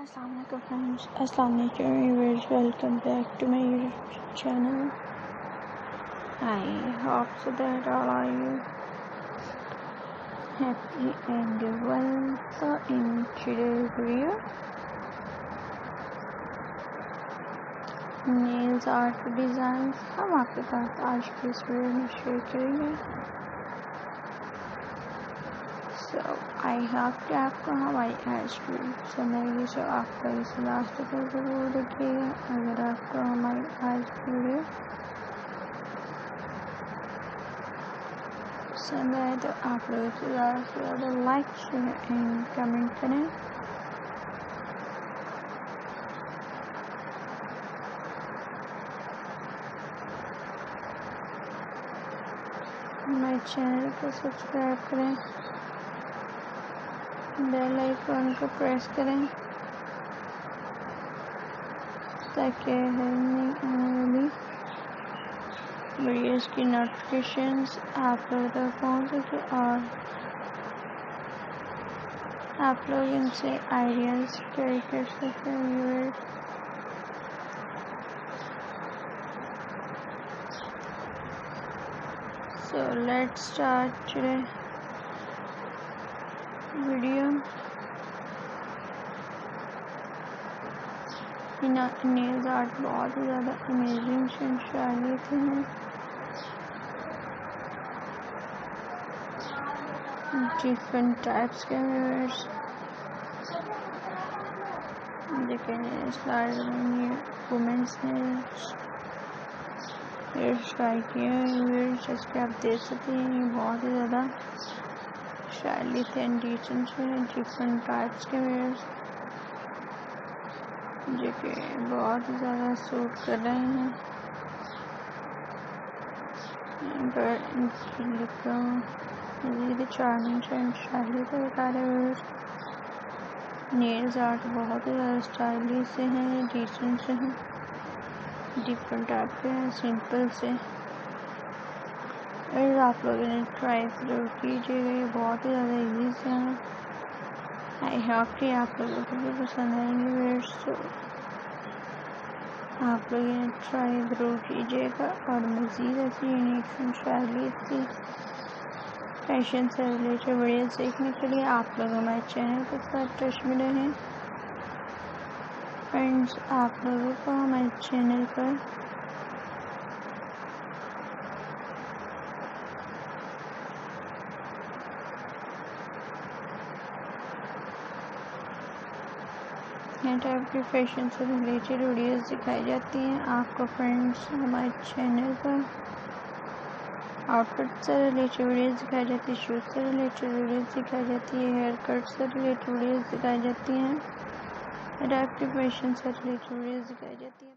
Assalamualaikum friends, Assalamualaikum viewers, welcome back to my YouTube channel. I hope so that all are you happy and well. So in today's video, nails art designs हम आपके साथ आज की इस video में share करेंगे. So I hope कि आपको हमारी आज की पसंद आएगी. So आपको इस लास्ट तक ज़रूर देखिएगा. अगर आपको हमारी आज की वीडियो पसंद आए तो आप लोग इसे ज़्यादा से ज़्यादा लाइक शेयर एंड कमेंट करें. हमारे चैनल को सब्सक्राइब करें, बेल आइकन को प्रेस करें ताकि हर नई आने वाली वीडियोस की नोटिफिकेशंस आप लोगों तक पहुँच सके और आप लोग इनसे आइडियाज़ कैरी कर सकें. Viewers, so let's start today video. Nails art बहुत ही ज़्यादा अमेजिंग शायद हैं. डिफरेंट टाइप्स के व्यूअर्स देखें. स्लाइड में वुमेंस नेल्स ट्राई किए व्यूअर्स, जैसे आप देख सकते हैं. ये बहुत ही ज़्यादा स्टाइलिश एंड डिसेंट है. डिफरेंट टाइप्स के व्यूअर्स जो कि बहुत ही ज़्यादा सूट कर रहे हैं. मज़ीद चार्मिंग एंड स्टाइलिश बता रहे व्यूअर्स. नेल्स आर्ट बहुत ही ज़्यादा स्टाइलिश से हैं, डिसेंट से हैं, डिफरेंट टाइप के हैं, सिंपल से. अगर आप लोग इन्हें ट्राई ज़रूर कीजिएगा. ये बहुत ही ज़्यादा ईजी से हैं. आई होप कि आप लोगों को भी पसंद आएंगे व्यूअर्स. तो आप लोग इन्हें ट्राई ज़रूर कीजिएगा और मज़ीद ऐसी यूनिक स्टाइलिश फैशन से रिलेटेड वीडियोस देखने के लिए आप लोग हमारे चैनल के साथ टच में रहें. फ्रेंड्स, आप लोगों को हमारे चैनल पर हर टाइप की फैशन से रिलेटेड वीडियोस दिखाई जाती हैं आपको. फ्रेंड्स, हमारे चैनल पर आउटफिट से रिलेटेड वीडियोस दिखाई जाती है, शूज़ से रिलेटेड वीडियोस दिखाई जाती है, हेयर कट से रिलेटेड वीडियोस दिखाई जाती हैं, हर टाइप की फैशन से रिलेटेड वीडियोस दिखाई जाती है.